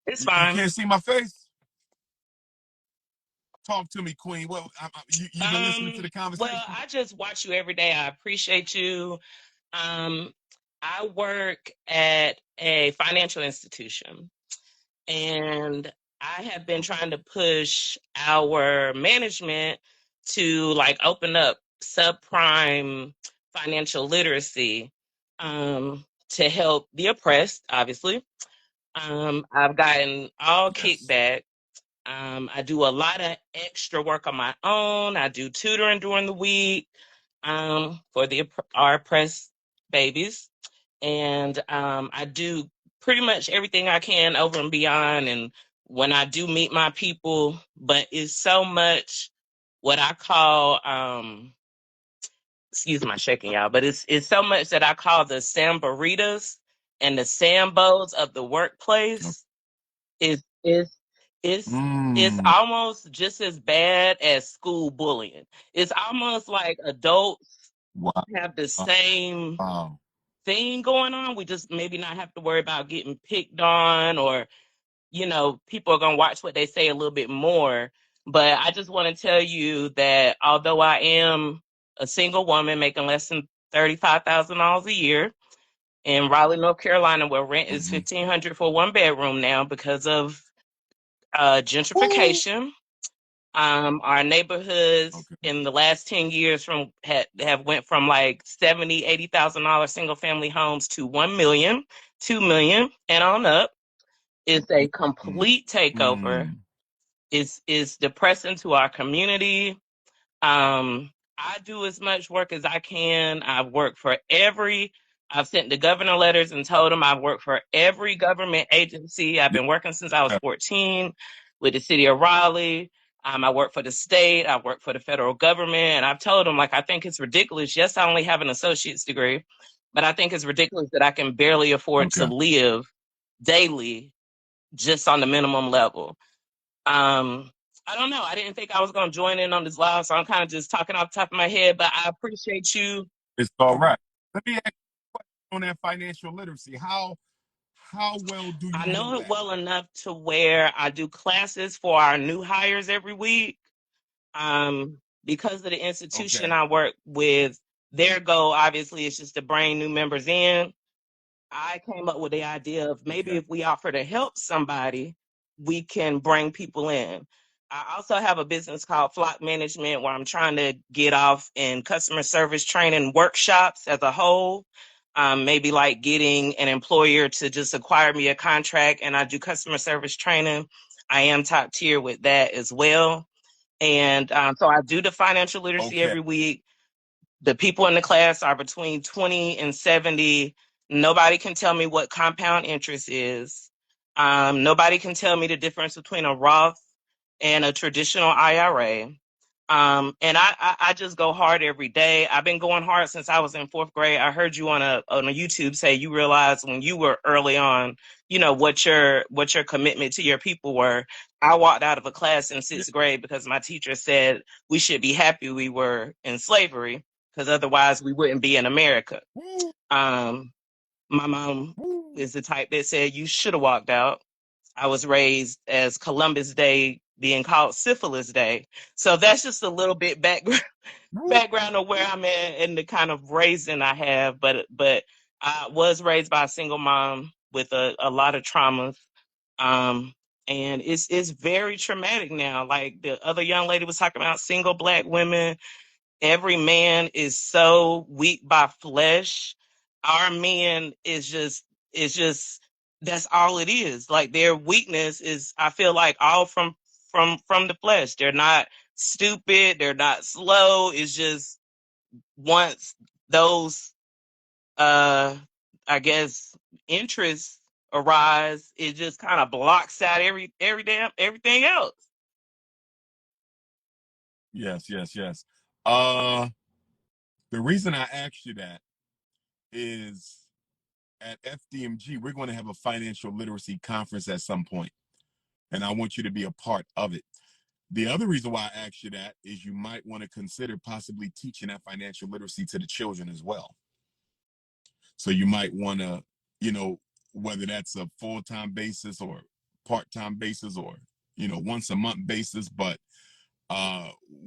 It's You fine. can't see my face? Talk to me, Queen. Well, you been listening to the Well, conversation? I just watch you every day. I appreciate you. Um, I work at a financial institution. And I have been Okay. trying to push our management to like open up subprime financial literacy to help the oppressed, obviously. I've gotten all Yes. kickback. I do a lot of extra work on my own. I do tutoring during the week for our oppressed babies. And I do pretty much everything I can over and beyond. And when I do meet my people, but it's so much what I call, excuse my shaking, y'all, but it's so much that I call the Samboritas and the Sambos of the workplace. Is it's it's Mm. almost just as bad as school bullying. It's almost like adults have the same Wow. thing going on. We just maybe not have to worry about getting picked on, or people are gonna watch what they say a little bit more. But I just want to tell you that although I am a single woman making less than $35,000 a year in Raleigh, North Carolina, where rent is Mm-hmm. $1,500 for one bedroom now because of Ooh. gentrification. Our neighborhoods Okay. in the last 10 years have went from like 70, $80,000 single family homes to 1 million, 2 million, and on up. It's a complete takeover. Mm. It's depressing to our community. I do as much work as I can. I've sent the governor letters and told him I've worked for every government agency. I've Yeah. been working since I was 14 with the city of Raleigh. I work for the state. I work for the federal government. And I've told them, like, I think it's ridiculous. Yes, I only have an associate's degree, but I think it's ridiculous that I can barely afford to Okay. live daily just on the minimum level. I don't know. I didn't think I was going to join in on this live, so I'm kind of just talking off the top of my head, but I appreciate you. It's all right. Let me ask you a question on that financial literacy. How well do I you know know it that? well enough to where I do classes for our new hires every week. Because of the institution Okay. I work with, their goal obviously is just to bring new members in. I came up with the idea of maybe Okay. if we offer to help somebody, we can bring people in. I also have a business called Flock Management where I'm trying to get off in customer service training workshops as a whole. Maybe like getting an employer to just acquire me a contract and I do customer service training. I am top tier with that as well. And so I do the financial literacy Okay. every week. The people in the class are between 20 and 70. Nobody can tell me what compound interest is. Nobody can tell me the difference between a Roth and a traditional IRA. And I just go hard every day. I've been going hard since I was in fourth grade. I heard you on a YouTube say you realized when you were early on, what your commitment to your people were. I walked out of a class in Yeah. sixth grade because my teacher said we should be happy we were in slavery because otherwise we wouldn't be in America. Woo, My mom woo. is the type that said you should have walked out. I was raised as Columbus Day being called Syphilis Day. So that's just a little bit Woo. background of where I'm at and the kind of raising I have. But I was raised by a single mom with a lot of traumas. Um, and it's very traumatic now. Like the other young lady was talking about single Black women. Every man is so weak by flesh. Our men is just that's all it is. Like their weakness is, I feel like, all from the flesh. They're not stupid, they're not slow. It's just once those I guess interests arise, it just kind of blocks out everything else. Yes, yes, yes. Uh, the reason I asked you that is at FDMG, we're going to have a financial literacy conference at some point, and I want you to be a part of it. The other reason why I asked you that is you might want to consider possibly teaching that financial literacy to the children as well. So you might want to, whether that's a full-time basis or part-time basis or, once a month basis, but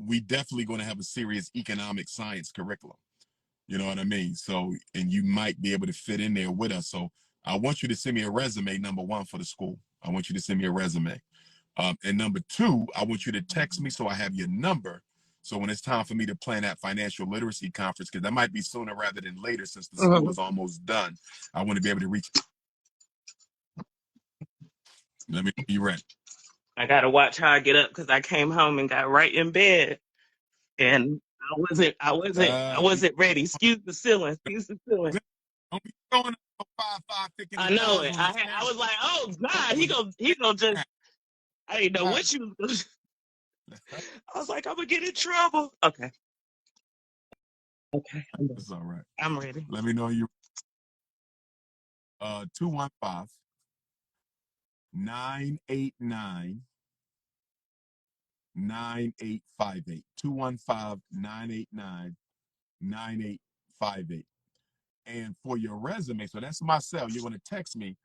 we definitely going to have a serious economic science curriculum. You know what I mean? So, and you might be able to fit in there with us. So I want you to send me a resume, number one, for the school. I want you to send me a resume. And number two, I want you to text me so I have your number. So when it's time for me to plan that financial literacy conference, because that might be sooner rather than later since the school Mhm. is almost done, I want to be able to reach. Let me know you're ready. I gotta watch how I get up because I came home and got right in bed. And I Uh, wasn't ready. Excuse the ceiling. Excuse the ceiling. don't be throwing up 5'5", thick in the I know thighs it. on this I camera. was like, oh God, When he gonna just. you I didn't know what you. I was like, I'm gonna get in trouble. Okay, okay, it's all right. I'm ready. Let me know you 215 989 9858 215 989 9858. And for your resume, so that's my cell. You're going to text me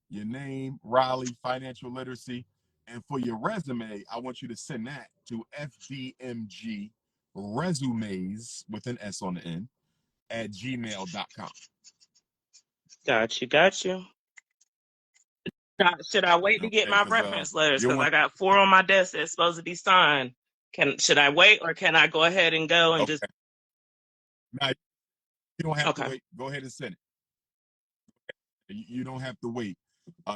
your name, Raleigh, financial literacy. And for your resume, I want you to send that to FDMG resumes with an S on the end at gmail.com. Got you. Got you. Should I wait to get Okay, my because reference letters? you're Because one. I got 4 on my desk that's supposed to be signed. Should I wait or can I go ahead and go and just? Okay. Now, you don't have to Okay. wait. Go ahead and send it. You don't have to wait.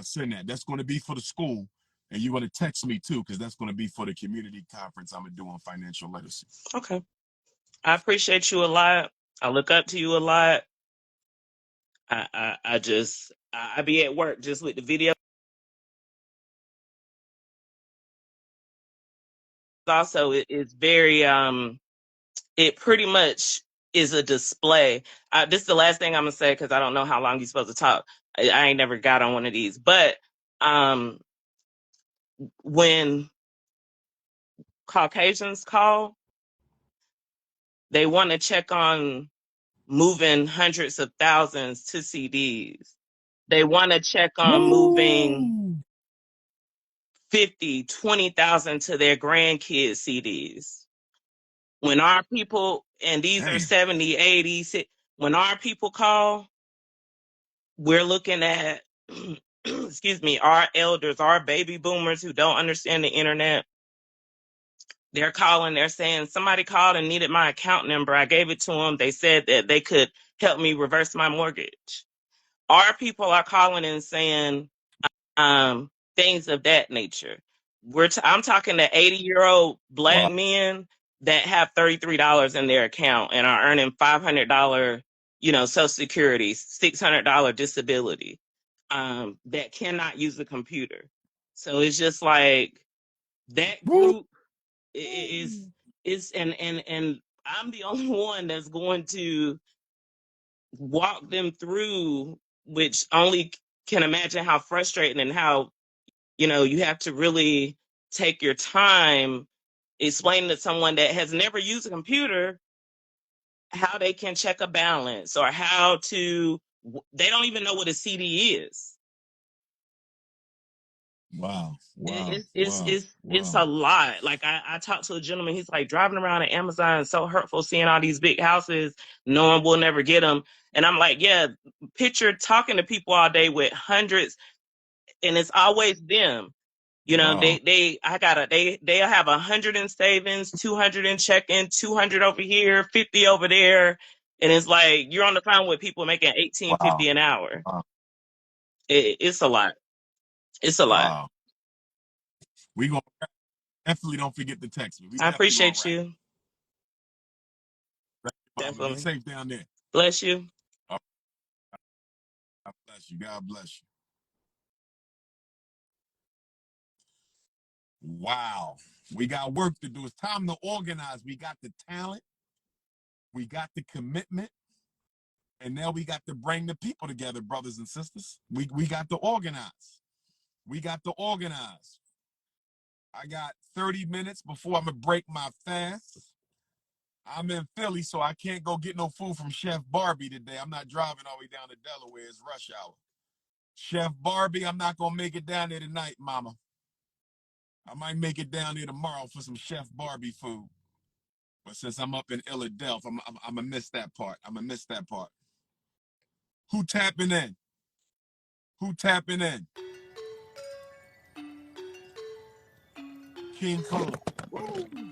Send that. That's going to be for the school. And you're going to text me too, because that's going to be for the community conference I'm going to do on financial literacy. Okay. I appreciate you a lot. I look up to you a lot. I be at work just with the video. Also, it's very it pretty much is a display. This is the last thing I'm gonna say because I don't know how long you're supposed to talk. I ain't never got on one of these, but um, when Caucasians call, they want to check on moving hundreds of thousands to CDs. They want to check on moving Woo! 50, 20,000 to their grandkids' CDs. When our people, and these are Damn. 70, 80, when our people call, we're looking at, excuse me, our elders, our baby boomers who don't understand the internet. They're calling, they're saying, somebody called and needed my account number. I gave it to them. They said that they could help me reverse my mortgage. Our people are calling and saying things of that nature. I'm talking to 80-year-old Black Wow. men that have $33 in their account and are earning $500, Social Security, $600 disability, that cannot use a computer. So it's just like that Woo! group is it's and I'm the only one that's going to walk them through, which only can imagine how frustrating and how, you have to really take your time explaining to someone that has never used a computer how they can check a balance or how to, they don't even know what a CD is. Wow. Wow. It's it's Wow. it's it's Wow. a lot. Like I talked to a gentleman, he's like, driving around at Amazon is so hurtful, seeing all these big houses, knowing we'll never get them. And I'm like, yeah, picture talking to people all day with hundreds, and it's always them. Wow. They'll have 100 in savings, 200 in checking, 200 over here, 50 over there. And it's like you're on the phone with people making Wow. $18.50 an hour. Wow. It's a lot. It's a lot. Wow. We gonna definitely don't forget the text me. We I definitely gonna appreciate rap. you. Rap your mama. Be Definitely. safe down there. Bless you. Oh, God bless you. God bless you. Wow. We got work to do. It's time to organize. We got the talent. We got the commitment. And now we got to bring the people together, brothers and sisters. We got to organize. We got to organize. I got 30 minutes before I'm going to break my fast. I'm in Philly, so I can't go get no food from Chef Barbie today. I'm not driving all the way down to Delaware. It's rush hour. Chef Barbie, I'm not going to make it down there tonight, mama. I might make it down there tomorrow for some Chef Barbie food. But since I'm up in Philadelphia, I'm going to miss that part. I'm going to miss that part. Who tapping in? Who tapping in? King Cole. Woo.